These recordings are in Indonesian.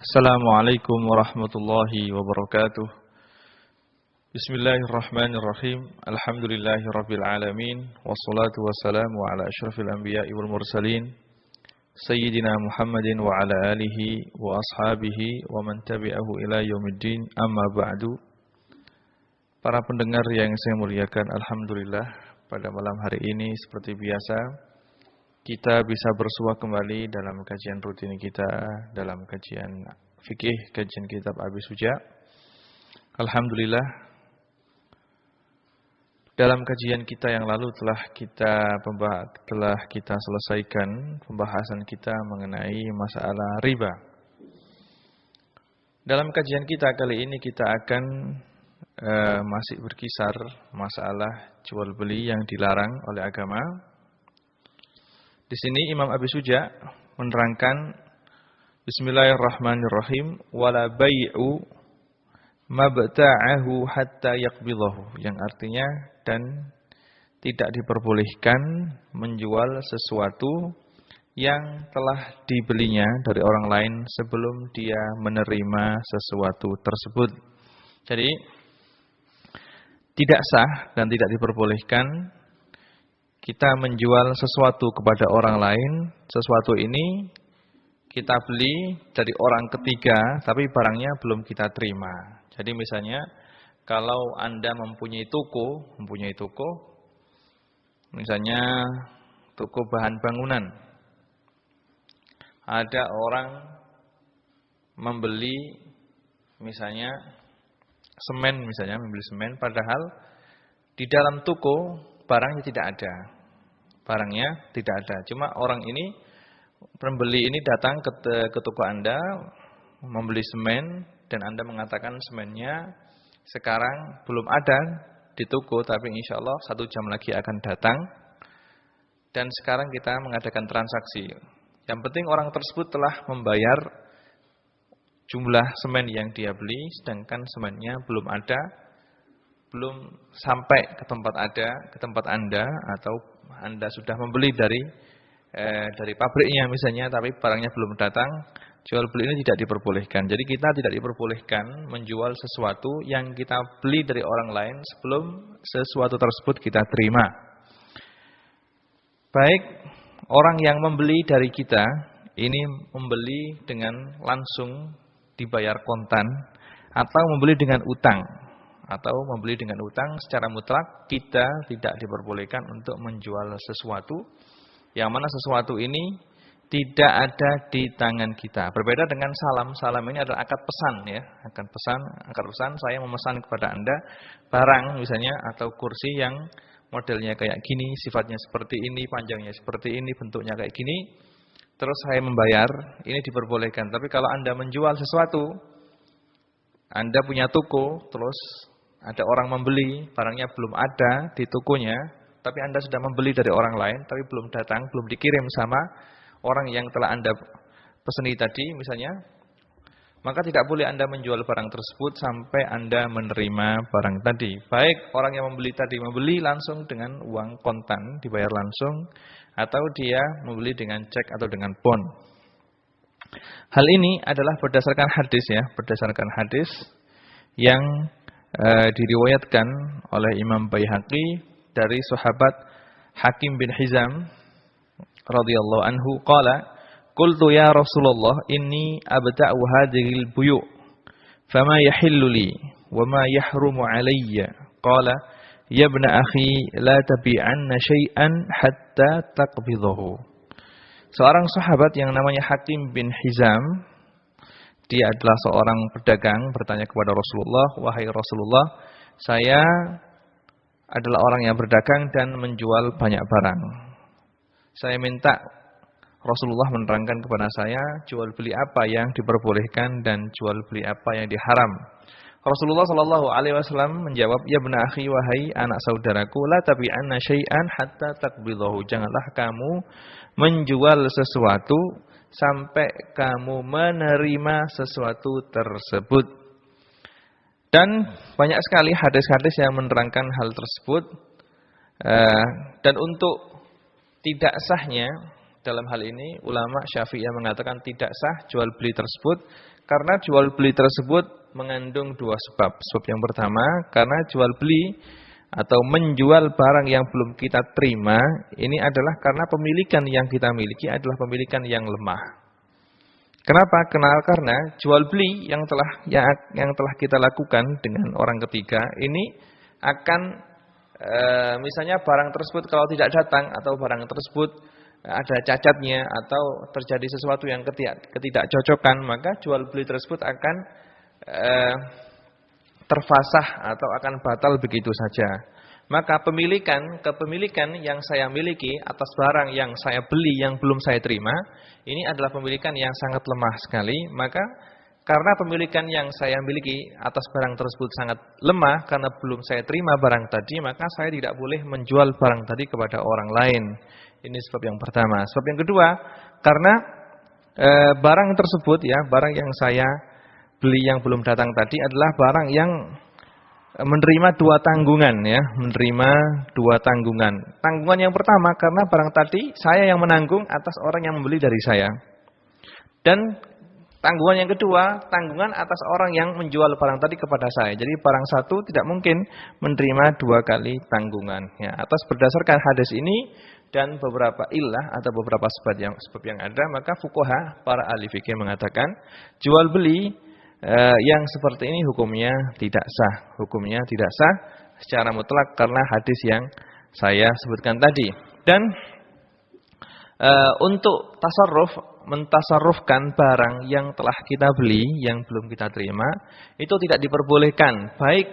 Assalamualaikum warahmatullahi wabarakatuh. Bismillahirrahmanirrahim. Alhamdulillahirabbil alamin wassalatu wassalamu ala asyrafil anbiya'i wal mursalin sayyidina Muhammadin wa ala alihi wa ashabihi wa man tabi'ahu ila yaumiddin. Amma ba'du. Para pendengar yang saya muliakan, alhamdulillah pada malam hari ini seperti biasa kita bisa bersua kembali dalam kajian rutin kita, dalam kajian fikih, kajian kitab Abi Suja. Alhamdulillah, dalam kajian kita yang lalu telah kita selesaikan pembahasan kita mengenai masalah riba. Dalam kajian kita kali ini kita akan masih berkisar masalah jual beli yang dilarang oleh agama. Di sini Imam Abi Suja menerangkan Bismillahirrahmanirrahim wala bai'u mabta'ahu hatta yaqbidahu, yang artinya dan tidak diperbolehkan menjual sesuatu yang telah dibelinya dari orang lain sebelum dia menerima sesuatu tersebut. Jadi tidak sah dan tidak diperbolehkan kita menjual sesuatu kepada orang lain. Sesuatu ini kita beli dari orang ketiga, tapi barangnya belum kita terima. Jadi misalnya, kalau Anda mempunyai toko, misalnya toko bahan bangunan. Ada orang membeli misalnya semen, membeli semen, padahal di dalam toko barangnya tidak ada. Cuma orang ini, pembeli ini datang ke toko Anda, membeli semen, dan Anda mengatakan semennya sekarang belum ada di toko, tapi insya Allah 1 jam lagi akan datang. Dan sekarang kita mengadakan transaksi. Yang penting orang tersebut telah membayar jumlah semen yang dia beli, sedangkan semennya belum ada, belum sampai ke tempat Anda, atau Anda sudah membeli dari pabriknya misalnya, tapi barangnya belum datang. Jual beli ini tidak diperbolehkan. Jadi kita tidak diperbolehkan menjual sesuatu yang kita beli dari orang lain sebelum sesuatu tersebut kita terima. Baik orang yang membeli dari kita ini membeli dengan langsung dibayar kontan, atau membeli dengan utang. Secara mutlak kita tidak diperbolehkan untuk menjual sesuatu yang mana sesuatu ini tidak ada di tangan kita. Berbeda dengan salam. Salam ini adalah akad pesan, ya. Akad pesan, saya memesan kepada Anda barang misalnya, atau kursi yang modelnya kayak gini, sifatnya seperti ini, panjangnya seperti ini, bentuknya kayak gini. Terus saya membayar, ini diperbolehkan. Tapi kalau Anda menjual sesuatu, Anda punya toko, terus ada orang membeli, barangnya belum ada di tokonya, tapi Anda sudah membeli dari orang lain, tapi belum datang, belum dikirim sama orang yang telah Anda pesani tadi misalnya, maka tidak boleh Anda menjual barang tersebut sampai Anda menerima barang tadi. Baik orang yang membeli tadi membeli langsung dengan uang kontan, dibayar langsung, atau dia membeli dengan cek atau dengan bon. Hal ini adalah berdasarkan hadis yang diriwayatkan oleh Imam Baihaqi dari sahabat Hakim bin Hizam radhiyallahu anhu qala qultu ya Rasulullah inni abta'u hadhil buyu' fama yahillu li wa ma yahrumu alayya qala ya ibna akhi la tabi'anna syai'an hatta taqbidahu. Seorang sahabat yang namanya Hakim bin Hizam, dia adalah seorang pedagang, bertanya kepada Rasulullah, wahai Rasulullah, saya adalah orang yang berdagang dan menjual banyak barang. Saya minta Rasulullah menerangkan kepada saya jual beli apa yang diperbolehkan dan jual beli apa yang diharam. Rasulullah SAW menjawab, ya ibna akhi, wahai anak saudaraku, la tabi'anna syai'an hatta taqbidahu. Janganlah kamu menjual sesuatu sampai kamu menerima sesuatu tersebut. Dan banyak sekali hadis-hadis yang menerangkan hal tersebut. Dan untuk tidak sahnya dalam hal ini, ulama Syafi'iyah mengatakan tidak sah jual beli tersebut Karena jual beli tersebut mengandung dua sebab. Sebab yang pertama, karena jual beli atau menjual barang yang belum kita terima, ini adalah karena pemilikan yang kita miliki adalah pemilikan yang lemah. Kenapa? Karena jual beli yang telah kita lakukan dengan orang ketiga ini akan misalnya barang tersebut kalau tidak datang atau barang tersebut ada cacatnya atau terjadi sesuatu yang ketidakcocokan, maka jual beli tersebut akan terfasah atau akan batal begitu saja. Maka kepemilikan yang saya miliki atas barang yang saya beli yang belum saya terima, ini adalah pemilikan yang sangat lemah sekali. Maka karena pemilikan yang saya miliki atas barang tersebut sangat lemah karena belum saya terima barang tadi, maka saya tidak boleh menjual barang tadi kepada orang lain. Ini sebab yang pertama. Sebab yang kedua, karena barang tersebut barang yang saya beli yang belum datang tadi adalah barang yang menerima dua tanggungan menerima dua tanggungan. Tanggungan yang pertama karena barang tadi saya yang menanggung atas orang yang membeli dari saya. Dan tanggungan yang kedua, tanggungan atas orang yang menjual barang tadi kepada saya. Jadi barang satu tidak mungkin menerima dua kali tanggungan. Atas berdasarkan hadis ini dan beberapa illah atau beberapa sebab yang ada, maka fuqaha para ahli fikih mengatakan jual beli yang seperti ini hukumnya tidak sah. Hukumnya tidak sah secara mutlak karena hadis yang saya sebutkan tadi. Dan untuk mentasarrufkan barang yang telah kita beli yang belum kita terima, itu tidak diperbolehkan. Baik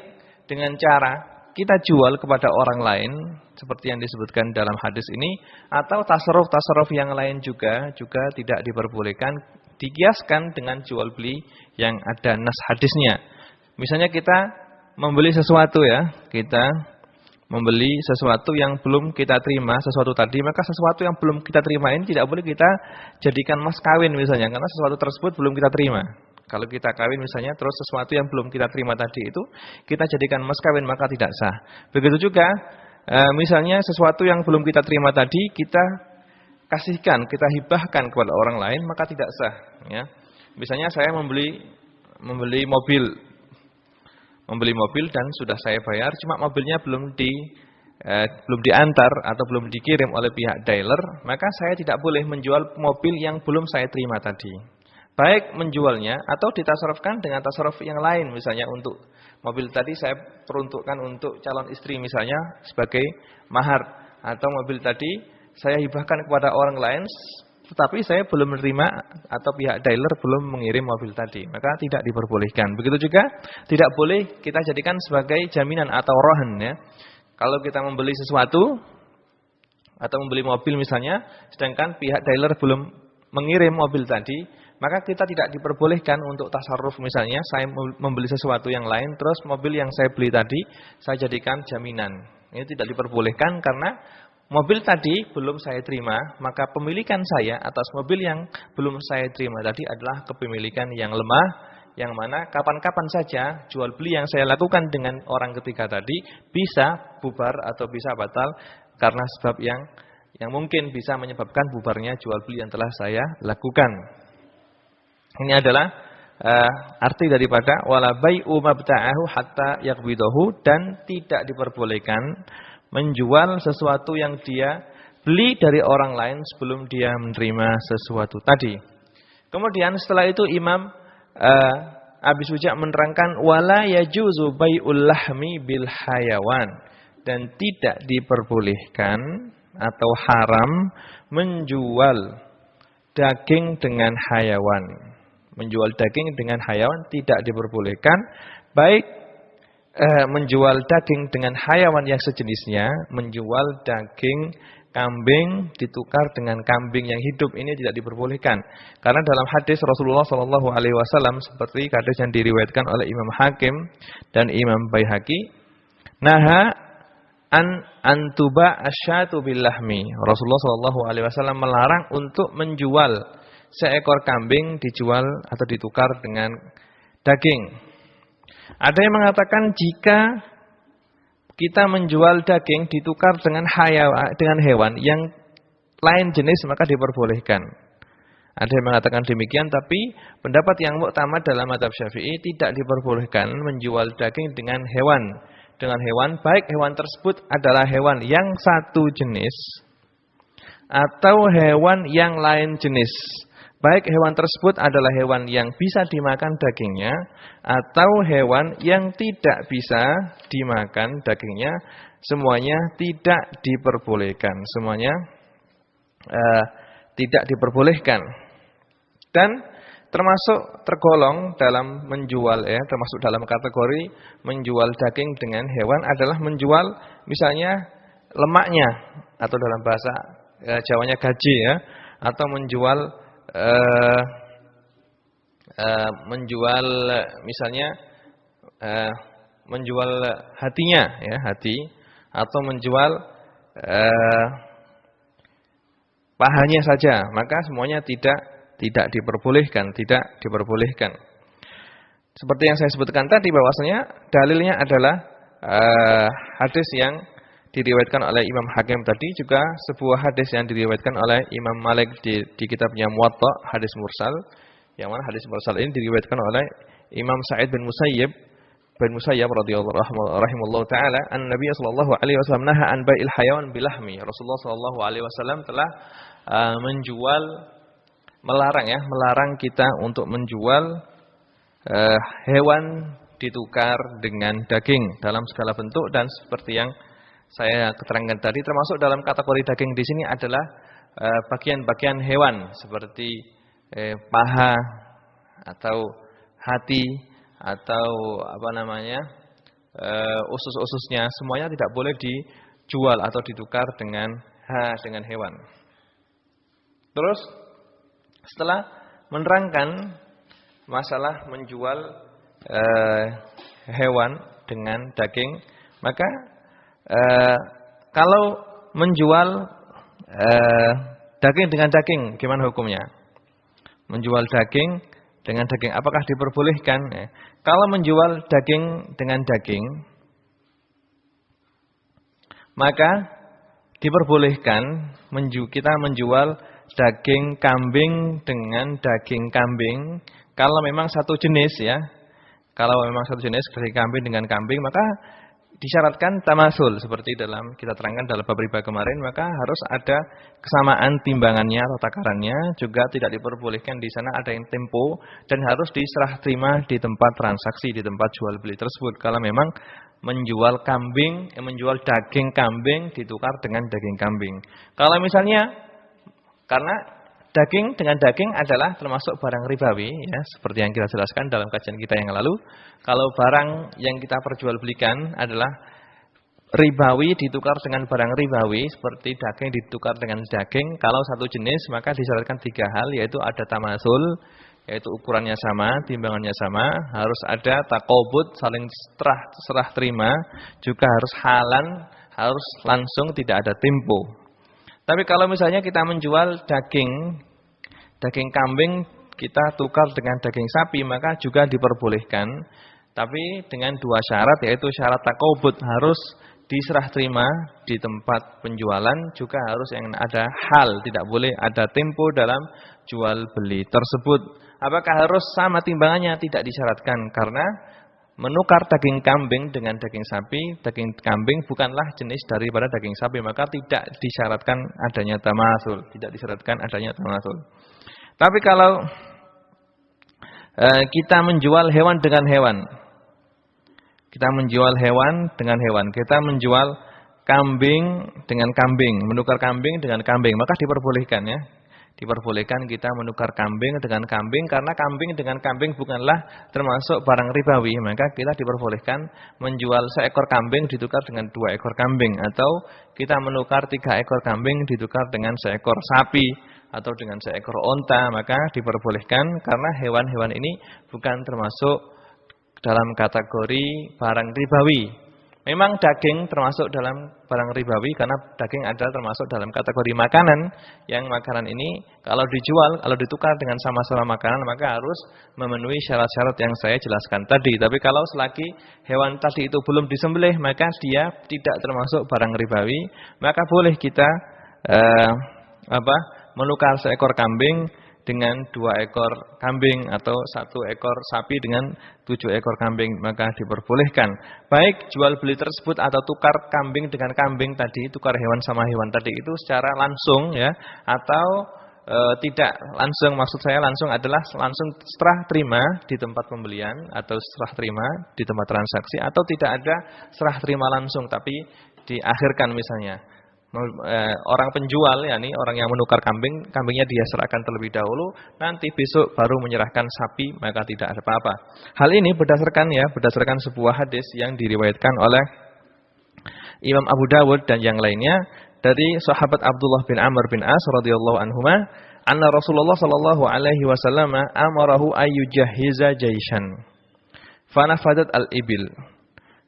dengan cara kita jual kepada orang lain seperti yang disebutkan dalam hadis ini, atau tasarruf yang lain juga tidak diperbolehkan. Dikiaskan dengan jual beli yang ada nas hadisnya. Misalnya kita membeli sesuatu kita membeli sesuatu yang belum kita terima, sesuatu tadi, maka sesuatu yang belum kita terima ini tidak boleh kita jadikan mas kawin misalnya, karena sesuatu tersebut belum kita terima. Kalau kita kawin misalnya, terus sesuatu yang belum kita terima tadi itu kita jadikan mas kawin, maka tidak sah. Begitu juga misalnya sesuatu yang belum kita terima tadi kita kasihkan, kita hibahkan kepada orang lain, maka tidak sah. Misalnya saya membeli mobil dan sudah saya bayar, cuma mobilnya belum diantar atau belum dikirim oleh pihak dealer, maka saya tidak boleh menjual mobil yang belum saya terima tadi. Baik menjualnya atau ditasarrufkan dengan tasarruf yang lain, misalnya untuk mobil tadi saya peruntukkan untuk calon istri misalnya sebagai mahar, atau mobil tadi saya hibahkan kepada orang lain, tetapi saya belum menerima atau pihak dealer belum mengirim mobil tadi, maka tidak diperbolehkan. Begitu juga tidak boleh kita jadikan sebagai jaminan atau rohan. Kalau kita membeli sesuatu atau membeli mobil misalnya, sedangkan pihak dealer belum mengirim mobil tadi, maka kita tidak diperbolehkan untuk tasarruf. Misalnya saya membeli sesuatu yang lain, terus mobil yang saya beli tadi saya jadikan jaminan. Ini tidak diperbolehkan karena mobil tadi belum saya terima, maka pemilikan saya atas mobil yang belum saya terima tadi adalah kepemilikan yang lemah, yang mana kapan-kapan saja jual beli yang saya lakukan dengan orang ketiga tadi bisa bubar atau bisa batal karena sebab yang mungkin bisa menyebabkan bubarnya jual beli yang telah saya lakukan. Ini adalah arti daripada wala bai'u mabta'ahu hatta yaqbidahu, dan tidak diperbolehkan menjual sesuatu yang dia beli dari orang lain sebelum dia menerima sesuatu tadi. Kemudian setelah itu Imam Abi Suja menerangkan wala yajuzu bai'ul lahmi bil hayawan, dan tidak diperbolehkan atau haram menjual daging dengan hayawan. Menjual daging dengan hayawan tidak diperbolehkan, baik menjual daging dengan hayawan yang sejenisnya, menjual daging kambing ditukar dengan kambing yang hidup, ini tidak diperbolehkan. Karena dalam hadis Rasulullah SAW seperti hadis yang diriwayatkan oleh Imam Hakim dan Imam Baihaqi, naha antuba asyatu billahmi. Rasulullah SAW melarang untuk menjual seekor kambing dijual atau ditukar dengan daging. Ada yang mengatakan jika kita menjual daging ditukar dengan hewan yang lain jenis maka diperbolehkan. Ada yang mengatakan demikian, tapi pendapat yang muktamad dalam mazhab Syafi'i tidak diperbolehkan menjual daging dengan hewan. Dengan hewan, baik hewan tersebut adalah hewan yang satu jenis atau hewan yang lain jenis. Baik hewan tersebut adalah hewan yang bisa dimakan dagingnya atau hewan yang tidak bisa dimakan dagingnya, semuanya tidak diperbolehkan. Semuanya tidak diperbolehkan. Dan termasuk tergolong dalam menjual termasuk dalam kategori menjual daging dengan hewan adalah menjual misalnya lemaknya atau dalam bahasa Jawanya gaji atau menjual misalnya menjual hatinya hati atau menjual pahanya saja, maka semuanya tidak diperbolehkan. Seperti yang saya sebutkan tadi bahwasanya dalilnya adalah hadis yang diriwayatkan oleh Imam Hakim tadi, juga sebuah hadis yang diriwayatkan oleh Imam Malik di kitabnya Muwatta, hadis mursal. Yang mana hadis mursal ini diriwayatkan oleh Imam Sa'id bin Musayyib radhiyallahu taala, an-Nabi sallallahu alaihi wasallam naha an bai'il hayawan bilahmi. Rasulullah sallallahu alaihi wasallam telah melarang kita untuk menjual hewan ditukar dengan daging dalam segala bentuk, dan seperti yang saya keterangkan tadi, termasuk dalam kategori daging di sini adalah bagian-bagian hewan seperti paha atau hati atau usus-ususnya, semuanya tidak boleh dijual atau ditukar dengan hewan. Terus setelah menerangkan masalah menjual hewan dengan daging, maka kalau menjual daging dengan daging, gimana hukumnya? Menjual daging dengan daging, apakah diperbolehkan? Kalau menjual daging dengan daging, maka diperbolehkan kita menjual daging kambing dengan daging kambing. Kalau memang satu jenis kalau memang satu jenis daging kambing dengan kambing, maka disyaratkan tamasul seperti kita terangkan dalam bab riba kemarin, maka harus ada kesamaan timbangannya atau takarannya. Juga tidak diperbolehkan di sana ada yang tempo, dan harus diserah terima di tempat transaksi, di tempat jual beli tersebut. Kalau memang menjual menjual daging kambing ditukar dengan daging kambing. Kalau misalnya karena daging dengan daging adalah termasuk barang ribawi, seperti yang kita jelaskan dalam kajian kita yang lalu. Kalau barang yang kita perjualbelikan adalah ribawi ditukar dengan barang ribawi, seperti daging ditukar dengan daging, kalau satu jenis maka disyaratkan 3 hal, yaitu ada tamasul, yaitu ukurannya sama, timbangannya sama, harus ada taqabud, saling serah terima, juga harus halan, harus langsung, tidak ada tempo. Tapi kalau misalnya kita menjual daging kambing kita tukar dengan daging sapi, maka juga diperbolehkan. Tapi dengan 2 syarat, yaitu syarat taqabud, harus diserah terima di tempat penjualan, juga harus yang ada hal, tidak boleh ada tempo dalam jual beli tersebut. Apakah harus sama timbangannya? Tidak disyaratkan, karena menukar daging kambing dengan daging sapi, daging kambing bukanlah jenis daripada daging sapi, maka tidak disyaratkan adanya tamasul, Tapi kalau kita menjual hewan dengan hewan, kita menjual kambing dengan kambing, menukar kambing dengan kambing, maka diperbolehkan Diperbolehkan kita menukar kambing dengan kambing, karena kambing dengan kambing bukanlah termasuk barang ribawi, maka kita diperbolehkan menjual seekor kambing ditukar dengan 2 ekor kambing, atau kita menukar 3 ekor kambing ditukar dengan seekor sapi atau dengan seekor onta, maka diperbolehkan karena hewan-hewan ini bukan termasuk dalam kategori barang ribawi. Memang daging termasuk dalam barang ribawi karena daging adalah termasuk dalam kategori makanan, yang makanan ini kalau dijual, kalau ditukar dengan sama-sama makanan, maka harus memenuhi syarat-syarat yang saya jelaskan tadi. Tapi kalau selagi hewan tadi itu belum disembelih, maka dia tidak termasuk barang ribawi, maka boleh kita menukar seekor kambing dengan 2 ekor kambing atau 1 ekor sapi dengan 7 ekor kambing, maka diperbolehkan. Baik jual beli tersebut atau tukar kambing dengan kambing tadi, tukar hewan sama hewan tadi itu secara langsung ya, atau tidak langsung, maksud saya langsung adalah langsung serah terima di tempat pembelian atau serah terima di tempat transaksi, atau tidak ada serah terima langsung tapi diakhirkan misalnya. Orang penjual, yakni orang yang menukar kambing, kambingnya dia serahkan terlebih dahulu, nanti besok baru menyerahkan sapi, maka tidak ada apa-apa. Hal ini berdasarkan sebuah hadis yang diriwayatkan oleh Imam Abu Dawud dan yang lainnya dari sahabat Abdullah bin Amr bin As radhiyallahu anhuma, anna Rasulullah sallallahu alaihi wasallam amarahu ayyujahiza jaishan fanafadat al-ibil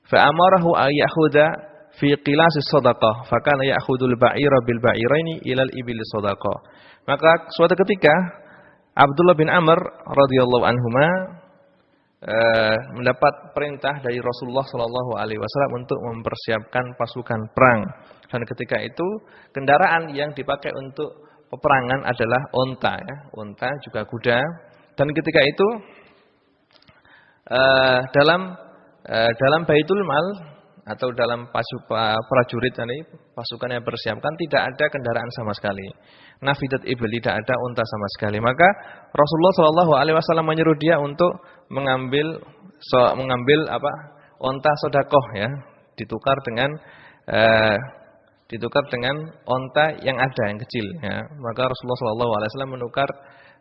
fa amarahu ayyakhudha fi qilasis sadaqah fakana ya'khudul ba'ira bil ba'iraini ilal ibil sadaqah. Maka suatu ketika Abdullah bin Amr radhiyallahu anhuma mendapat perintah dari Rasulullah sallallahu alaihi wasallam untuk mempersiapkan pasukan perang, dan ketika itu kendaraan yang dipakai untuk peperangan adalah unta ya, unta juga kuda, dan ketika itu dalam Baitul Mal atau dalam prajurit ini pasukan yang persiapkan tidak ada kendaraan sama sekali. Nafidat ibil, tidak ada unta sama sekali. Maka Rasulullah Shallallahu alaihi wasallam menyuruh dia untuk mengambil unta sedekah ya, ditukar dengan unta yang ada yang kecil ya. Maka Rasulullah Shallallahu alaihi wasallam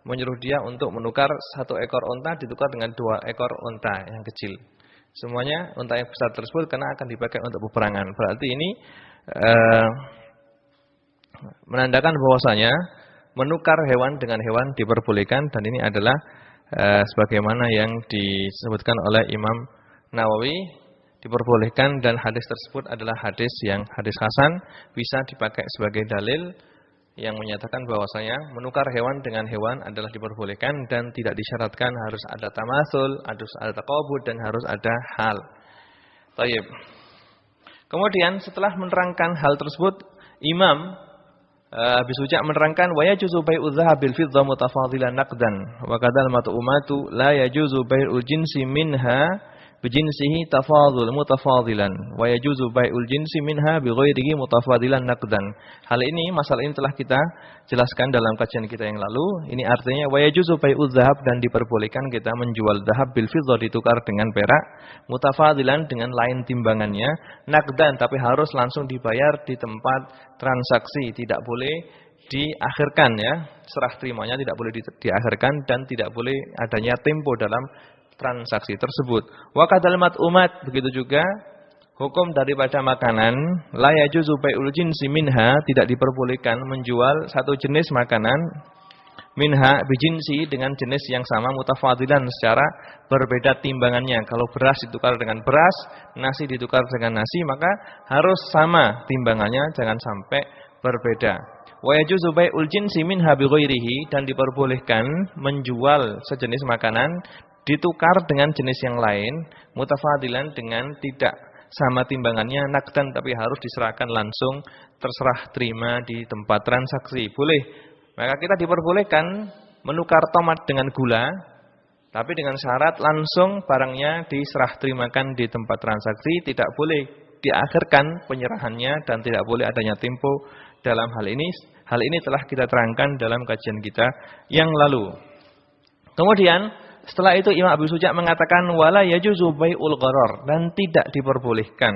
menyuruh dia untuk menukar 1 ekor unta ditukar dengan 2 ekor unta yang kecil. Semuanya unta yang besar tersebut karena akan dipakai untuk peperangan. Berarti ini menandakan bahwasanya menukar hewan dengan hewan diperbolehkan, dan ini adalah sebagaimana yang disebutkan oleh Imam Nawawi diperbolehkan, dan hadis tersebut adalah hadis hasan, bisa dipakai sebagai dalil yang menyatakan bahwasanya menukar hewan dengan hewan adalah diperbolehkan dan tidak disyaratkan harus ada tamatsul, harus ada taqabud, dan harus ada hal. Baik. Kemudian setelah menerangkan hal tersebut, Imam Abi Suja menerangkan wa yajuzu bai'udz dzahabil fiddah mutafadilan naqdan wa kadzal mat'umatu la yajuzu bai'ul jinsi minha bijinsihi tafadhul mutafadilan wa yajuzu bai'ul jinsi minha bighairihi mutafadilan naqdan. Hal ini, masalah ini telah kita jelaskan dalam kajian kita yang lalu. Ini artinya wa yajuzu bai'udz dzahab, dan diperbolehkan kita menjual dzahab bil fiddah, ditukar dengan perak, mutafadilan dengan lain timbangannya, naqdan tapi harus langsung dibayar di tempat transaksi, tidak boleh diakhirkan ya. Serah terimanya tidak boleh diakhirkan dan tidak boleh adanya tempo dalam transaksi tersebut. Wa kadzal mat'umat, begitu juga hukum daripada makanan, la yajuzu bai'ul jinsi minha, tidak diperbolehkan menjual satu jenis makanan minha bijinsi, dengan jenis yang sama, mutafadilan secara berbeda timbangannya. Kalau beras ditukar dengan beras, nasi ditukar dengan nasi, maka harus sama timbangannya, jangan sampai berbeda. Wa yajuzu bai'ul jinsi minha bighairihi, dan diperbolehkan menjual sejenis makanan ditukar dengan jenis yang lain, mutafadilan dengan tidak sama timbangannya, naqdan tapi harus diserahkan langsung, terserah terima di tempat transaksi. Boleh. Maka kita diperbolehkan menukar tomat dengan gula, tapi dengan syarat langsung barangnya diserah terimakan di tempat transaksi, tidak boleh diakhirkan penyerahannya dan tidak boleh adanya tempo dalam hal ini. Hal ini telah kita terangkan dalam kajian kita yang lalu. Kemudian setelah itu Imam Abu Suja mengatakan wala yajuzu bai'ul gharar, dan tidak diperbolehkan.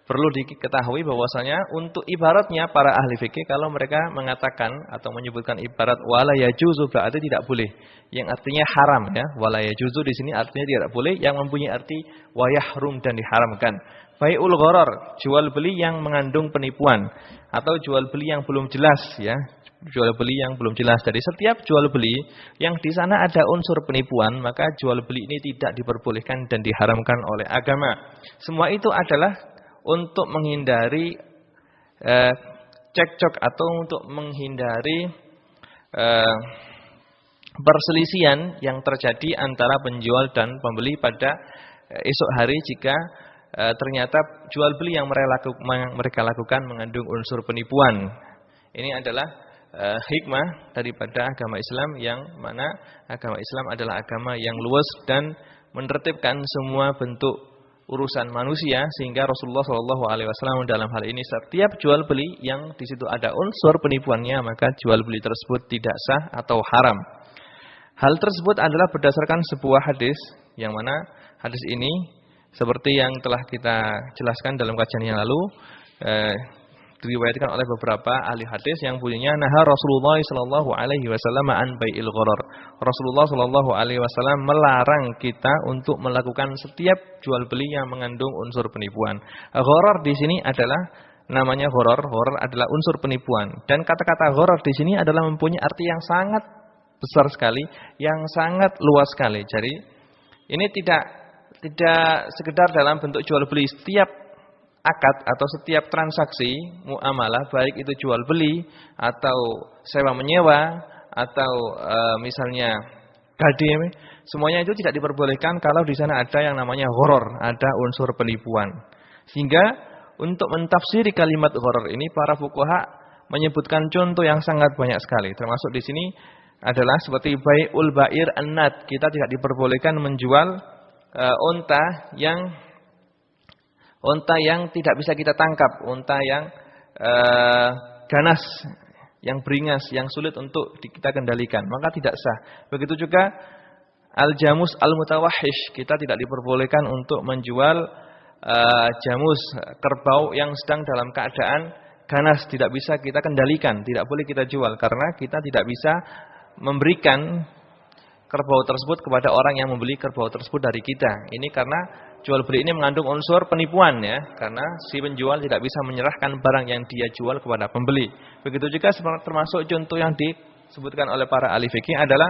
Perlu diketahui bahwasanya untuk ibaratnya para ahli fikih kalau mereka mengatakan atau menyebutkan ibarat wala yajuzu berarti tidak boleh, yang artinya haram ya. Wala yajuzu di sini artinya tidak boleh, yang mempunyai arti wa yahrum, dan diharamkan. Bai'ul gharar, jual beli yang mengandung penipuan atau jual beli yang belum jelas ya. Jual beli yang belum jelas. Jadi setiap jual beli yang di sana ada unsur penipuan, maka jual beli ini tidak diperbolehkan dan diharamkan oleh agama. Semua itu adalah untuk menghindari cekcok atau untuk menghindari perselisihan yang terjadi antara penjual dan pembeli pada esok hari jika ternyata jual beli yang mereka lakukan mengandung unsur penipuan. Ini adalah hikmah daripada agama Islam, yang mana agama Islam adalah agama yang luas dan menertibkan semua bentuk urusan manusia, sehingga Rasulullah SAW dalam hal ini setiap jual beli yang di situ ada unsur penipuannya, maka jual beli tersebut tidak sah atau haram. Hal tersebut adalah berdasarkan sebuah hadis, yang mana hadis ini seperti yang telah kita jelaskan dalam kajian yang lalu, diriwayatkan oleh beberapa ahli hadis yang bunyinya naha Rasulullah sallallahu alaihi wasallam an bai'il gharar. Rasulullah sallallahu alaihi wasallam melarang kita untuk melakukan setiap jual beli yang mengandung unsur penipuan. Gharar di sini adalah namanya gharar. Gharar adalah unsur penipuan, dan kata-kata gharar di sini adalah mempunyai arti yang sangat besar sekali, yang sangat luas sekali. Jadi ini tidak sekedar dalam bentuk jual beli. Setiap akad atau setiap transaksi muamalah, baik itu jual beli atau sewa menyewa atau misalnya gadai, semuanya itu tidak diperbolehkan kalau di sana ada yang namanya gharar, ada unsur penipuan. Sehingga untuk mentafsiri kalimat gharar ini, para fuqaha menyebutkan contoh yang sangat banyak sekali. Termasuk di sini adalah seperti bai'ul ba'ir an-nat. Kita tidak diperbolehkan menjual unta yang tidak bisa kita tangkap, unta yang ganas, yang beringas, yang sulit untuk kita kendalikan, maka tidak sah. Begitu juga al-jamus al-mutawahhish, kita tidak diperbolehkan untuk menjual jamus, kerbau yang sedang dalam keadaan ganas, tidak bisa kita kendalikan, tidak boleh kita jual, karena kita tidak bisa memberikan kerbau tersebut kepada orang yang membeli kerbau tersebut dari kita. Ini karena jual beli ini mengandung unsur penipuan, ya, karena si penjual tidak bisa menyerahkan barang yang dia jual kepada pembeli. Begitu juga termasuk contoh yang disebutkan oleh para ahli fikih adalah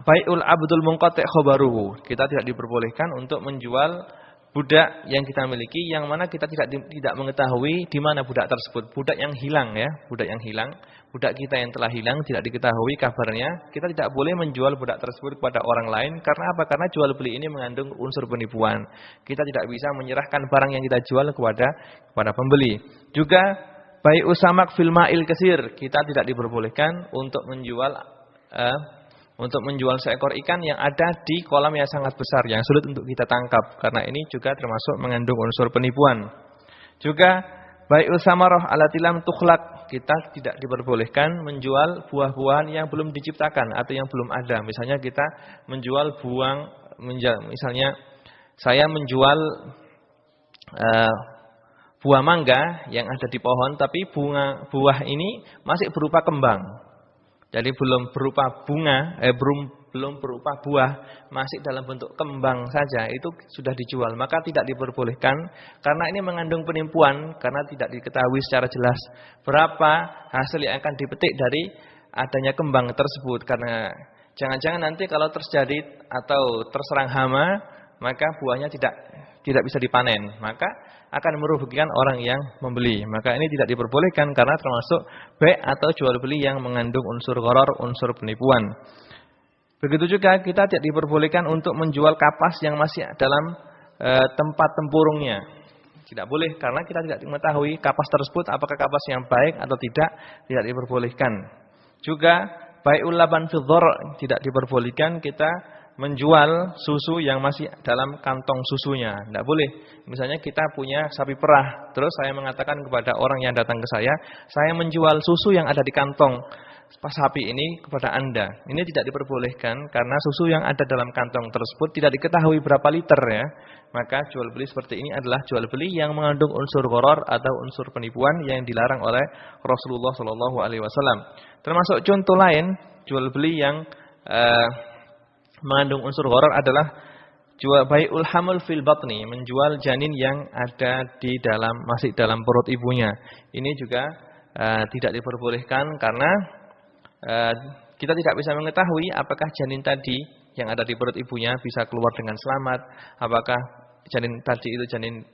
bai'ul abdul munqati' khabaruhu. Kita tidak diperbolehkan untuk menjual budak yang kita miliki, yang mana kita tidak mengetahui di mana budak tersebut. Budak yang hilang, ya, budak yang hilang, budak kita yang telah hilang, tidak diketahui kabarnya. Kita tidak boleh menjual budak tersebut kepada orang lain. Karena apa? Karena jual beli ini mengandung unsur penipuan. Kita tidak bisa menyerahkan barang yang kita jual kepada pembeli. Juga bai'u samak fil ma'il kasir. Kita tidak diperbolehkan untuk menjual seekor ikan yang ada di kolam yang sangat besar, yang sulit untuk kita tangkap, karena ini juga termasuk mengandung unsur penipuan. Juga bai'us samarah allati lam tukhlaq, kita tidak diperbolehkan menjual buah-buahan yang belum diciptakan atau yang belum ada. Misalnya kita menjual misalnya saya menjual buah mangga yang ada di pohon, tapi buah ini masih berupa kembang. Jadi belum berupa bunga, belum berupa buah, masih dalam bentuk kembang saja, itu sudah dijual, maka tidak diperbolehkan, karena ini mengandung penipuan, karena tidak diketahui secara jelas berapa hasil yang akan dipetik dari adanya kembang tersebut. Karena jangan-jangan nanti kalau terjadi atau terserang hama, maka buahnya tidak bisa dipanen, maka akan merugikan orang yang membeli. Maka ini tidak diperbolehkan karena termasuk bai' atau jual beli yang mengandung unsur gharar, unsur penipuan. Begitu juga kita tidak diperbolehkan untuk menjual kapas yang masih dalam tempat tempurungnya. Tidak boleh, karena kita tidak mengetahui kapas tersebut apakah kapas yang baik atau tidak diperbolehkan. Juga bai'ul laban fi dhar, tidak diperbolehkan kita menjual susu yang masih dalam kantong susunya. Tidak boleh. Misalnya kita punya sapi perah, terus saya mengatakan kepada orang yang datang ke saya menjual susu yang ada di kantong sapi ini kepada Anda. Ini tidak diperbolehkan, karena susu yang ada dalam kantong tersebut tidak diketahui berapa liter, ya. Maka jual beli seperti ini adalah jual beli yang mengandung unsur gharar atau unsur penipuan yang dilarang oleh Rasulullah SAW. Termasuk contoh lain jual beli yang mengandung unsur gharar adalah jual bai'ul hamil fil batni, menjual janin yang ada masih dalam perut ibunya. Ini juga tidak diperbolehkan, karena kita tidak bisa mengetahui apakah janin tadi yang ada di perut ibunya bisa keluar dengan selamat, apakah janin tadi itu janin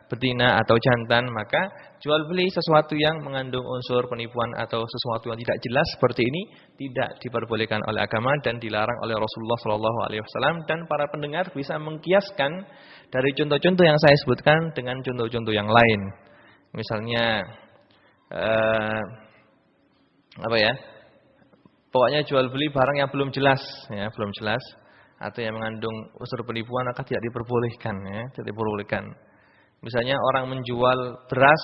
betina atau jantan. Maka jual beli sesuatu yang mengandung unsur penipuan atau sesuatu yang tidak jelas seperti ini tidak diperbolehkan oleh agama dan dilarang oleh Rasulullah SAW. Dan para pendengar bisa mengkiaskan dari contoh-contoh yang saya sebutkan dengan contoh-contoh yang lain. Misalnya apa ya? Pokoknya jual beli barang yang belum jelas, ya, belum jelas, atau yang mengandung unsur penipuan maka tidak diperbolehkan, ya, tidak diperbolehkan. Misalnya orang menjual beras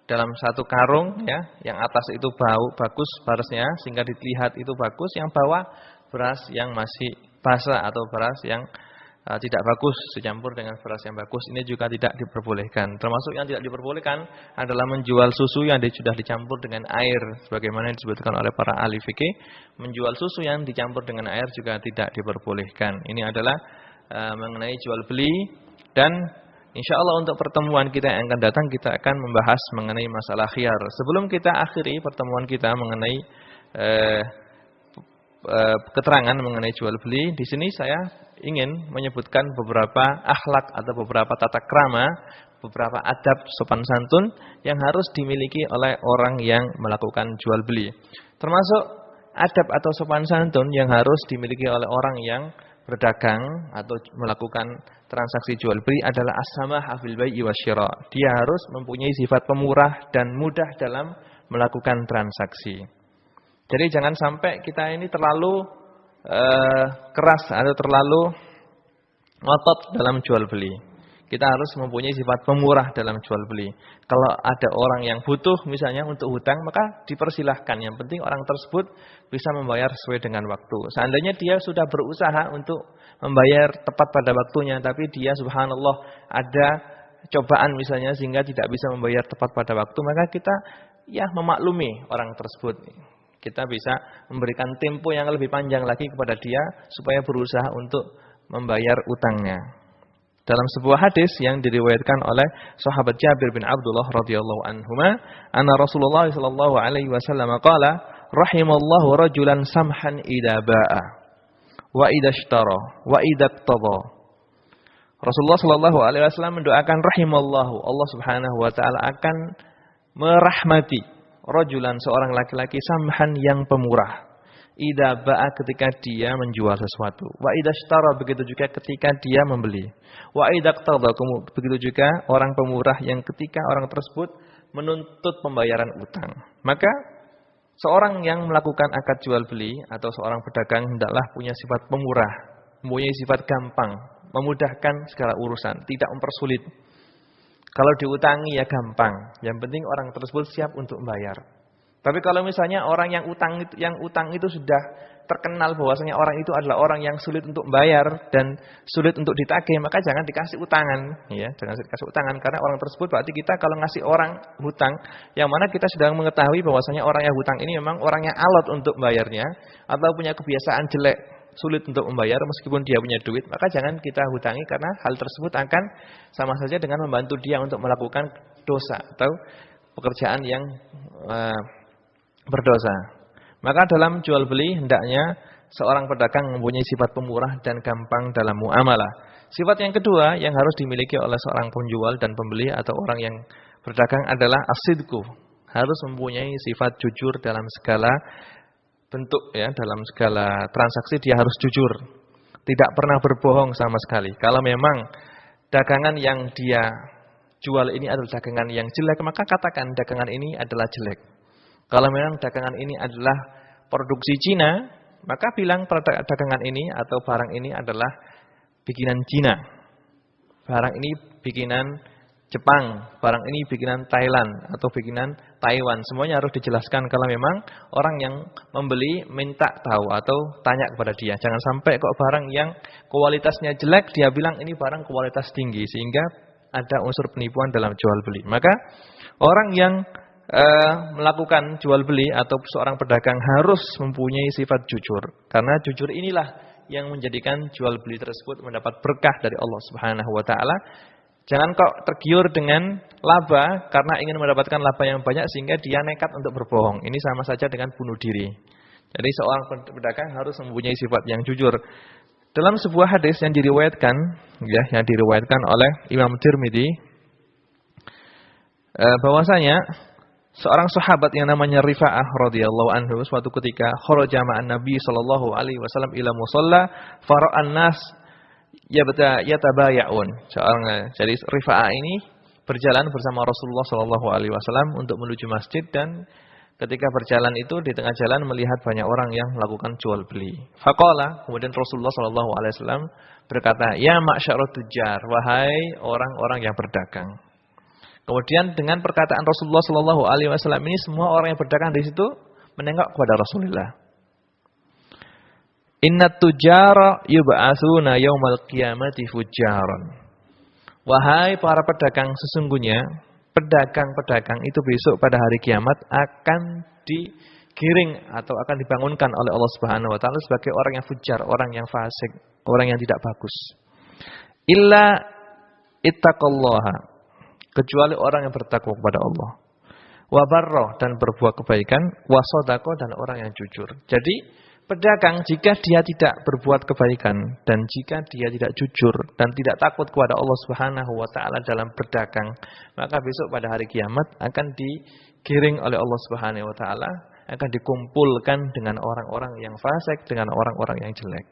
dalam satu karung, ya, yang atas itu bagus berasnya sehingga dilihat itu bagus, yang bawah beras yang masih basah atau beras yang tidak bagus dicampur dengan beras yang bagus, ini juga tidak diperbolehkan. Termasuk yang tidak diperbolehkan adalah menjual susu yang sudah dicampur dengan air, sebagaimana yang disebutkan oleh para ahli fikih, menjual susu yang dicampur dengan air juga tidak diperbolehkan. Ini adalah mengenai jual beli, dan insya Allah untuk pertemuan kita yang akan datang kita akan membahas mengenai masalah khiyar. Sebelum kita akhiri pertemuan kita mengenai keterangan mengenai jual beli, di sini saya ingin menyebutkan beberapa akhlak atau beberapa tata krama, beberapa adab sopan santun yang harus dimiliki oleh orang yang melakukan jual beli. Termasuk adab atau sopan santun yang harus dimiliki oleh orang yang berdagang atau melakukan transaksi jual beli adalah as-samahah fil bai'i wasyira. Dia harus mempunyai sifat pemurah dan mudah dalam melakukan transaksi. Jadi jangan sampai kita ini terlalu keras atau terlalu ngotot dalam jual beli. Kita harus mempunyai sifat pemurah dalam jual beli. Kalau ada orang yang butuh misalnya untuk hutang, maka dipersilahkan. Yang penting orang tersebut bisa membayar sesuai dengan waktu. Seandainya dia sudah berusaha untuk membayar tepat pada waktunya, tapi dia subhanallah ada cobaan misalnya sehingga tidak bisa membayar tepat pada waktu, maka kita ya memaklumi orang tersebut. Kita bisa memberikan tempo yang lebih panjang lagi kepada dia supaya berusaha untuk membayar utangnya. Dalam sebuah hadis yang diriwayatkan oleh sahabat Jabir bin Abdullah radhiyallahu anhuma, anna Rasulullah sallallahu alaihi wasallam qala, rahimallahu rajulan samhan idza ba'a wa idza ishtara wa idza iqtada. Rasulullah sallallahu alaihi wasallam mendoakan rahimallahu, Allah Subhanahu wa taala akan merahmati rajulan, seorang laki-laki samhan yang pemurah, idza ba'a ketika dia menjual sesuatu, wa idza ishtara begitu juga ketika dia membeli, wa idza iqtada begitu juga orang pemurah yang ketika orang tersebut menuntut pembayaran utang. Maka seorang yang melakukan akad jual beli atau seorang pedagang hendaklah punya sifat pemurah, mempunyai sifat gampang, memudahkan segala urusan, tidak mempersulit. Kalau diutangi ya gampang, yang penting orang tersebut siap untuk membayar. Tapi kalau misalnya orang yang utang itu sudah terkenal bahwasanya orang itu adalah orang yang sulit untuk membayar dan sulit untuk ditagih, maka jangan dikasih utangan, ya, jangan dikasih utangan, karena orang tersebut berarti kita kalau ngasih orang hutang yang mana kita sudah mengetahui bahwasanya orang yang hutang ini memang orang yang alot untuk membayarnya atau punya kebiasaan jelek, sulit untuk membayar meskipun dia punya duit, maka jangan kita hutangi karena hal tersebut akan sama saja dengan membantu dia untuk melakukan dosa atau pekerjaan yang berdosa. Maka dalam jual beli hendaknya seorang pedagang mempunyai sifat pemurah dan gampang dalam muamalah. Sifat yang kedua yang harus dimiliki oleh seorang penjual dan pembeli atau orang yang berdagang adalah as-sidqu. Harus mempunyai sifat jujur dalam segala bentuk, ya, dalam segala transaksi dia harus jujur. Tidak pernah berbohong sama sekali. Kalau memang dagangan yang dia jual ini adalah dagangan yang jelek, maka katakan dagangan ini adalah jelek. Kalau memang dagangan ini adalah produksi Cina, maka bilang dagangan ini atau barang ini adalah bikinan Cina. Barang ini bikinan Jepang, barang ini bikinan Thailand atau bikinan Taiwan. Semuanya harus dijelaskan kalau memang orang yang membeli minta tahu atau tanya kepada dia. Jangan sampai kok barang yang kualitasnya jelek dia bilang ini barang kualitas tinggi sehingga ada unsur penipuan dalam jual beli. Maka orang yang melakukan jual beli atau seorang pedagang harus mempunyai sifat jujur. Karena jujur inilah yang menjadikan jual beli tersebut mendapat berkah dari Allah Subhanahu wa taala. Jangan kok tergiur dengan laba karena ingin mendapatkan laba yang banyak sehingga dia nekat untuk berbohong. Ini sama saja dengan bunuh diri. Jadi seorang pedagang harus mempunyai sifat yang jujur. Dalam sebuah hadis yang diriwayatkan, ya, yang diriwayatkan oleh Imam Tirmidzi, bahwasanya seorang sahabat yang namanya Rifa'ah radhiyallahu anhu suatu ketika kharaja ma'an Nabi sallallahu alaihi wasallam ila musalla fara'an nas yatabaya'un. Jadi Rifa'ah ini berjalan bersama Rasulullah sallallahu alaihi wasallam untuk menuju masjid dan Ketika berjalan itu di tengah jalan melihat banyak orang yang melakukan jual beli. Faqala, kemudian Rasulullah sallallahu alaihi wasallam berkata, "Ya ma'syarut tujar, wahai orang-orang yang berdagang." Kemudian dengan perkataan Rasulullah sallallahu alaihi wasallam ini semua orang yang berdagang di situ menengok kepada Rasulullah. Innat tujara yub'atsuna yaumal qiyamati fujjaran. Wahai para pedagang, sesungguhnya pedagang-pedagang itu besok pada hari kiamat akan digiring atau akan dibangunkan oleh Allah Subhanahu wa taala sebagai orang yang fujar, orang yang fasik, orang yang tidak bagus. Illa ittaqallaha, kecuali orang yang bertakwa kepada Allah. Wa barra, dan berbuat kebaikan, wa shadaqa, dan orang yang jujur. Jadi pedagang jika dia tidak berbuat kebaikan dan jika dia tidak jujur dan tidak takut kepada Allah Subhanahu wa taala dalam berdagang, maka besok pada hari kiamat akan digiring oleh Allah Subhanahu wa taala, akan dikumpulkan dengan orang-orang yang fasik, dengan orang-orang yang jelek.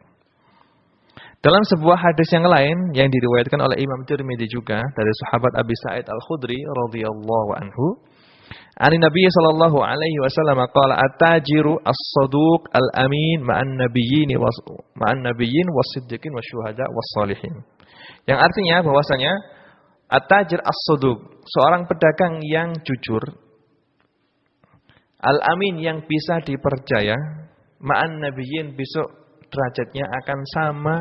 Dalam sebuah hadis yang lain yang diriwayatkan oleh Imam Tirmidzi juga dari sahabat Abi Sa'id Al-Khudri radhiyallahu anhu, Ani Nabi sallallahu alaihi wasallam qala at-tajiru as-saduq al-amin ma'an nabiyyin was-siddiqin wasyuhada was-shalihin. Yang artinya bahwasanya at-tajir as-saduq, seorang pedagang yang jujur, al-amin, yang bisa dipercaya, ma'an nabiyyin, besok derajatnya akan sama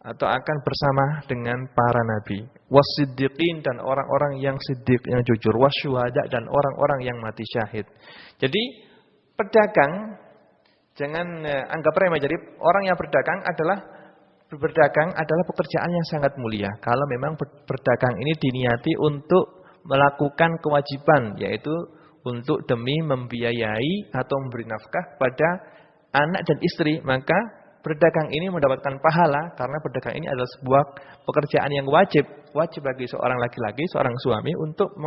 atau akan bersama dengan para nabi, was-siddiqin, dan orang-orang yang siddiq, yang jujur, wasyuhada, dan orang-orang yang mati syahid. Jadi pedagang jangan anggap remeh. Jadi orang yang berdagang adalah pekerjaan yang sangat mulia. Kalau memang berdagang ini diniati untuk melakukan kewajiban, yaitu untuk demi membiayai atau memberi nafkah pada anak dan istri, maka berdagang ini mendapatkan pahala karena berdagang ini adalah sebuah pekerjaan yang wajib bagi seorang laki-laki, seorang suami untuk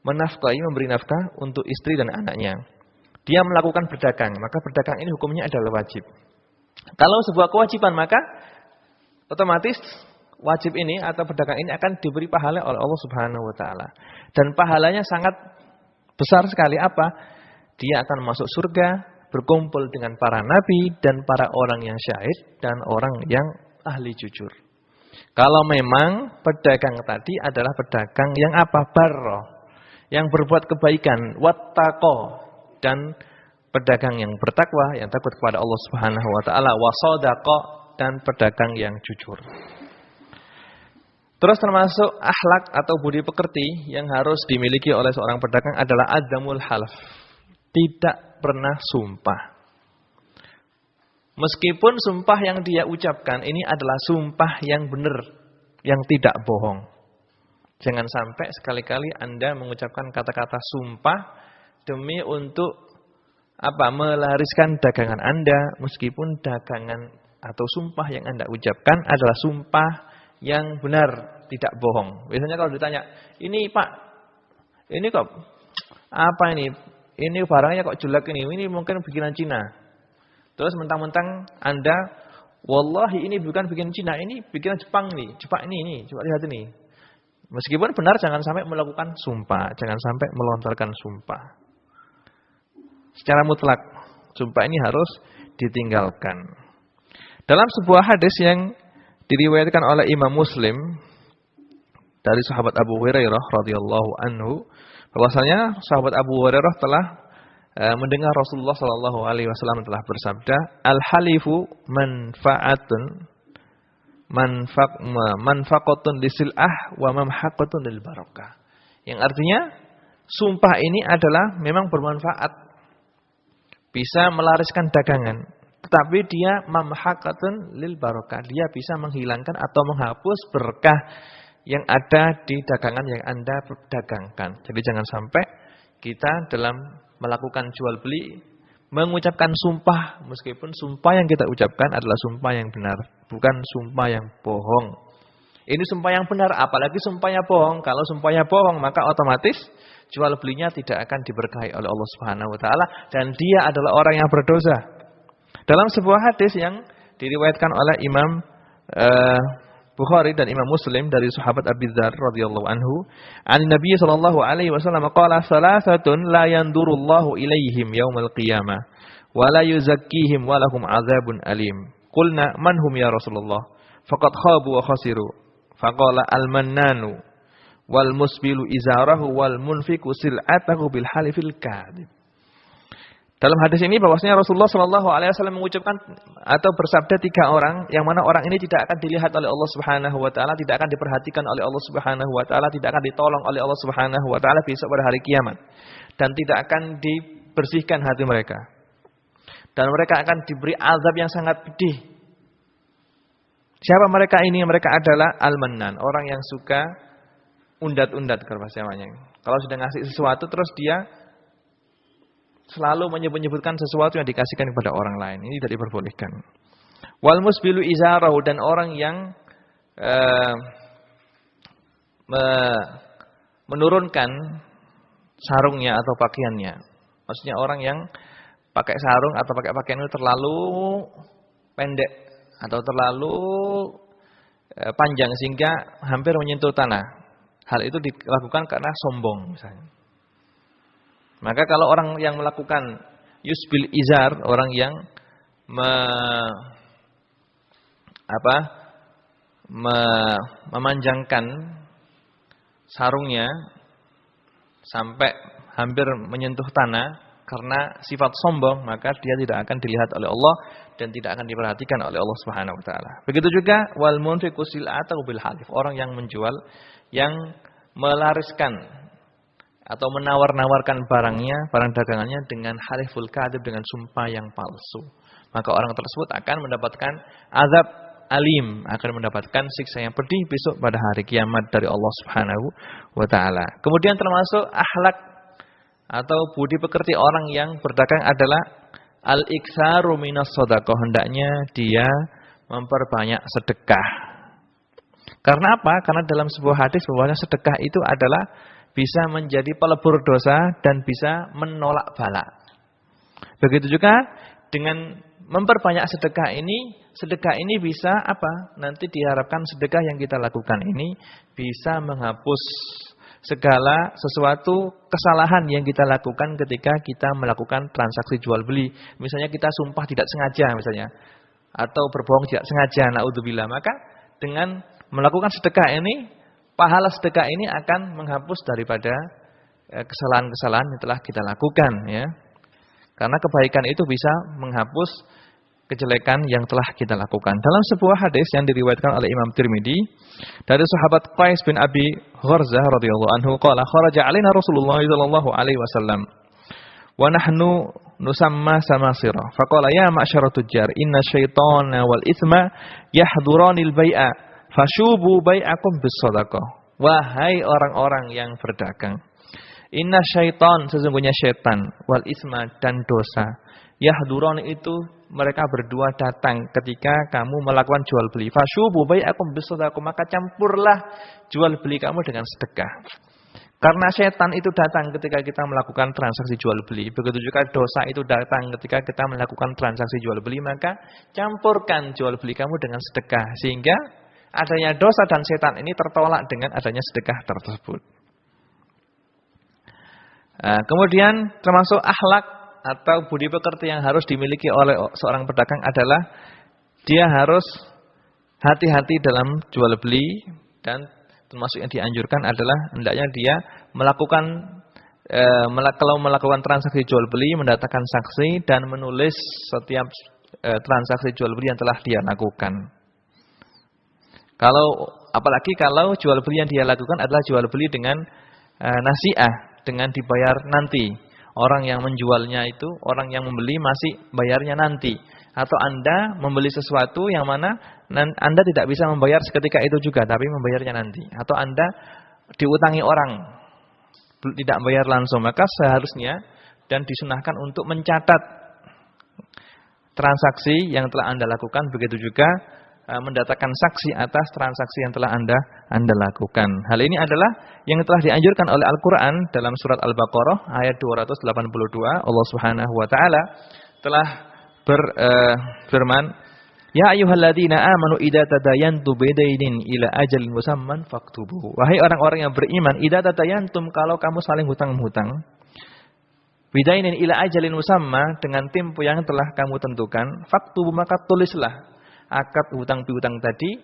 menafkahi, memberi nafkah untuk istri dan anaknya. Dia melakukan berdagang, maka berdagang ini hukumnya adalah wajib. Kalau sebuah kewajiban, maka otomatis wajib ini atau berdagang ini akan diberi pahala oleh Allah Subhanahu wa taala. Dan pahalanya sangat besar sekali. Apa? Dia akan masuk surga, berkumpul dengan para nabi dan para orang yang syahid dan orang yang ahli jujur. Kalau memang pedagang tadi adalah pedagang yang apa? Barro, yang berbuat kebaikan, wattaqo, dan pedagang yang bertakwa, yang takut kepada Allah Subhanahu wa taala, wasodaqo, dan pedagang yang jujur. Terus termasuk akhlak atau budi pekerti yang harus dimiliki oleh seorang pedagang adalah adzamul halaf, tidak pernah sumpah. Meskipun sumpah yang dia ucapkan ini adalah sumpah yang benar, yang tidak bohong. Jangan sampai sekali-kali Anda mengucapkan kata-kata sumpah demi untuk melariskan dagangan Anda, meskipun dagangan atau sumpah yang Anda ucapkan adalah sumpah yang benar, tidak bohong. Biasanya kalau ditanya, "Ini Pak, ini kok apa ini? Ini barangnya kok jelek ini mungkin bikinan Cina." Terus mentang-mentang Anda, "Wallahi ini bukan bikinan Cina, ini bikinan Jepang nih. Coba lihat ini." Meskipun benar, jangan sampai melakukan sumpah, jangan sampai melontarkan sumpah. Secara mutlak, sumpah ini harus ditinggalkan. Dalam sebuah hadis yang diriwayatkan oleh Imam Muslim dari sahabat Abu Hurairah radhiyallahu anhu, bahwasanya sahabat Abu Hurairah telah mendengar Rasulullah sallallahu alaihi wasallam telah bersabda, "Al-halifu manfaqatun lisil'ah wa mamhaqatun lil barakah." Yang artinya, sumpah ini adalah memang bermanfaat, bisa melariskan dagangan, tetapi dia mamhaqatun lil barakah, dia bisa menghilangkan atau menghapus berkah yang ada di dagangan yang Anda dagangkan. Jadi jangan sampai kita dalam melakukan jual beli mengucapkan sumpah, meskipun sumpah yang kita ucapkan adalah sumpah yang benar, bukan sumpah yang bohong. Ini sumpah yang benar, apalagi sumpahnya bohong. Kalau sumpahnya bohong, maka otomatis jual belinya tidak akan diberkahi oleh Allah Subhanahu wa taala dan dia adalah orang yang berdosa. Dalam sebuah hadis yang diriwayatkan oleh Imam Bukhari dan Imam Muslim dari sahabat Abi Dzar radhiyallahu anhu, an Nabi sallallahu alaihi wasallam qala salasatun la yandurullahu ilaihim yaumal qiyamah wa la yuzakkihim wa lahum adzabun alim. Qulna man hum ya Rasulullah? Faqad khabu wa khasiru. Faqala al-mannanu wal musbilu izarahu wal munfiqu sil'atahu bil halifil kadhib. Dalam hadis ini bahwasanya Rasulullah Shallallahu Alaihi Wasallam mengucapkan atau bersabda 3 orang, yang mana orang ini tidak akan dilihat oleh Allah Subhanahu Wa Taala, tidak akan diperhatikan oleh Allah Subhanahu Wa Taala, tidak akan ditolong oleh Allah Subhanahu Wa Taala besok pada hari kiamat, dan tidak akan dibersihkan hati mereka, dan mereka akan diberi azab yang sangat pedih. Siapa mereka ini? Mereka adalah al-mannan, orang yang suka undat-undat kalau bahasa namanya. Kalau sudah ngasih sesuatu terus dia selalu menyebut-nyebutkan sesuatu yang dikasihkan kepada orang lain. Ini tidak diperbolehkan. Wal musbilu izarahu, dan orang yang menurunkan sarungnya atau pakaiannya. Maksudnya orang yang pakai sarung atau pakai pakaian itu terlalu pendek atau terlalu panjang sehingga hampir menyentuh tanah. Hal itu dilakukan karena sombong misalnya. Maka kalau orang yang melakukan yusbil izar, orang yang memanjangkan sarungnya sampai hampir menyentuh tanah karena sifat sombong, maka dia tidak akan dilihat oleh Allah dan tidak akan diperhatikan oleh Allah Subhanahu wa taala. Begitu juga wal munfiqu sil'atahu bil halif, orang yang menjual, yang melariskan atau menawar-nawarkan barangnya, barang dagangannya dengan haliful kadzib, dengan sumpah yang palsu. Maka orang tersebut akan mendapatkan azab alim, akan mendapatkan siksa yang pedih besok pada hari kiamat dari Allah Subhanahu wa taala. Kemudian termasuk akhlak atau budi pekerti orang yang berdagang adalah al-iktsaru minas shadaqah, hendaknya dia memperbanyak sedekah. Karena apa? Karena dalam sebuah hadis bahwa sedekah itu adalah bisa menjadi pelebur dosa dan bisa menolak bala. Begitu juga dengan memperbanyak sedekah ini bisa apa? Nanti diharapkan sedekah yang kita lakukan ini bisa menghapus segala sesuatu kesalahan yang kita lakukan ketika kita melakukan transaksi jual beli. Misalnya kita sumpah tidak sengaja misalnya, atau berbohong tidak sengaja, naudzubillah. Maka dengan melakukan sedekah ini, pahala sedekah ini akan menghapus daripada kesalahan-kesalahan yang telah kita lakukan, ya. Karena kebaikan itu bisa menghapus kejelekan yang telah kita lakukan. Dalam sebuah hadis yang diriwayatkan oleh Imam Tirmidzi dari sahabat Qais bin Abi Gharzah radhiyallahu anhu, qala kharaja alaina Rasulullah sallallahu alaihi wasallam wa nahnu nusamma samasira. Faqala ya ma'syara tujjar, inna syaitana wal itsma yahduranil bai'a fashubu bai'akum bis-shadaqah. Wahai orang-orang yang berdagang, inna syaitan, sesungguhnya syaitan, wal isma, dan dosa, yahduran, itu mereka berdua datang ketika kamu melakukan jual beli. Fashubu bai'akum bis-shadaqah, maka campurlah jual beli kamu dengan sedekah. Karena syaitan itu datang ketika kita melakukan transaksi jual beli, begitu juga dosa itu datang ketika kita melakukan transaksi jual beli, maka campurkan jual beli kamu dengan sedekah, sehingga adanya dosa dan setan ini tertolak dengan adanya sedekah tersebut. Kemudian termasuk akhlak atau budi pekerti yang harus dimiliki oleh seorang pedagang adalah dia harus hati-hati dalam jual beli, dan termasuk yang dianjurkan adalah hendaknya dia kalau melakukan transaksi jual beli, mendatangkan saksi dan menulis setiap transaksi jual beli yang telah dia lakukan. Apalagi kalau jual beli yang dia lakukan adalah jual beli dengan nasi'ah, dengan dibayar nanti. Orang yang menjualnya itu, orang yang membeli masih bayarnya nanti. Atau Anda membeli sesuatu yang mana Anda tidak bisa membayar seketika itu juga, tapi membayarnya nanti. Atau Anda diutangi orang, tidak bayar langsung. Maka seharusnya dan disunahkan untuk mencatat transaksi yang telah Anda lakukan, begitu juga mendatangkan saksi atas transaksi yang telah Anda lakukan. Hal ini adalah yang telah dianjurkan oleh Al-Quran dalam surat Al-Baqarah ayat 282. Allah Subhanahu wa taala telah berfirman, Ya ayyuhalladzina amanu idza tadayantum bidainin ila ajalin musamman faktubu. Wahai orang-orang yang beriman, idza tadayantum, kalau kamu saling hutang-hutang, bidainin ila ajalin musamma, dengan tempo yang telah kamu tentukan, faktubu, maka tulislah akad hutang piutang tadi.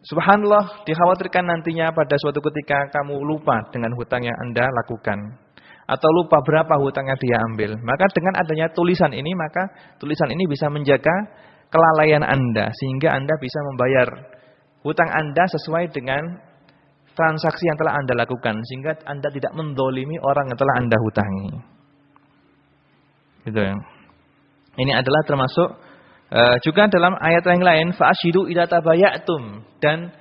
Subhanallah, dikhawatirkan nantinya pada suatu ketika kamu lupa dengan hutang yang Anda lakukan, atau lupa berapa hutang yang dia ambil. Maka dengan adanya tulisan ini, maka tulisan ini bisa menjaga kelalaian Anda, sehingga Anda bisa membayar hutang Anda sesuai dengan transaksi yang telah Anda lakukan, sehingga Anda tidak mendolimi orang yang telah Anda hutangi. Gitu ya. Ini adalah termasuk juga dalam ayat yang lain, fa'ashidu idza tabayatum, dan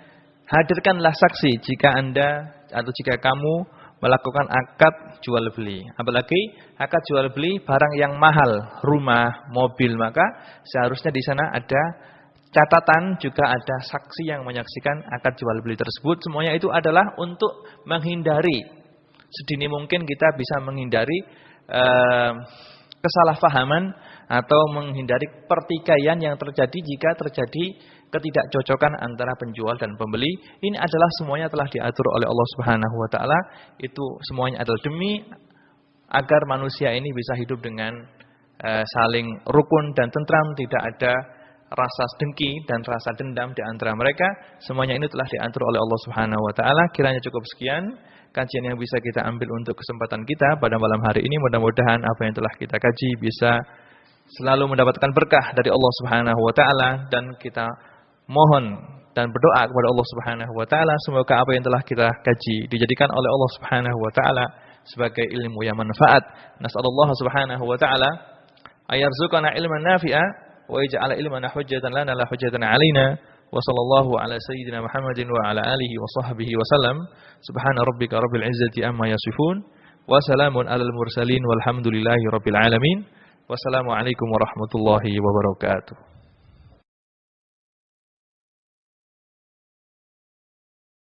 hadirkanlah saksi jika Anda atau jika kamu melakukan akad jual beli. Apalagi akad jual beli barang yang mahal, rumah, mobil, maka seharusnya di sana ada catatan, juga ada saksi yang menyaksikan akad jual beli tersebut. Semuanya itu adalah untuk menghindari, sedini mungkin kita bisa menghindari kesalahpahaman atau menghindari pertikaian yang terjadi jika terjadi ketidakcocokan antara penjual dan pembeli. Ini adalah semuanya telah diatur oleh Allah Subhanahu wa taala. Itu semuanya adalah demi agar manusia ini bisa hidup dengan saling rukun dan tentram, tidak ada rasa dengki dan rasa dendam di antara mereka. Semuanya ini telah diatur oleh Allah Subhanahu wa taala. Kiranya cukup sekian kajian yang bisa kita ambil untuk kesempatan kita pada malam hari ini. Mudah-mudahan apa yang telah kita kaji bisa selalu mendapatkan berkah dari Allah Subhanahu wa taala, dan kita mohon dan berdoa kepada Allah Subhanahu wa taala semoga apa yang telah kita kaji dijadikan oleh Allah Subhanahu wa taala sebagai ilmu yang manfaat. Nas'alullah Subhanahu wa taala ayarzuqana ilman nafi'a wa yaj'ala ilmana hujjatan lana la hujjatan 'alaina. Wa sallallahu ala sayyidina Muhammadin wa ala alihi wa sahbihi wa sallam. Subhana rabbika rabbil izzati amma yasifun wa salamun alal mursalin walhamdulillahi rabbil alamin. Wassalamualaikum warahmatullahi wabarakatuh.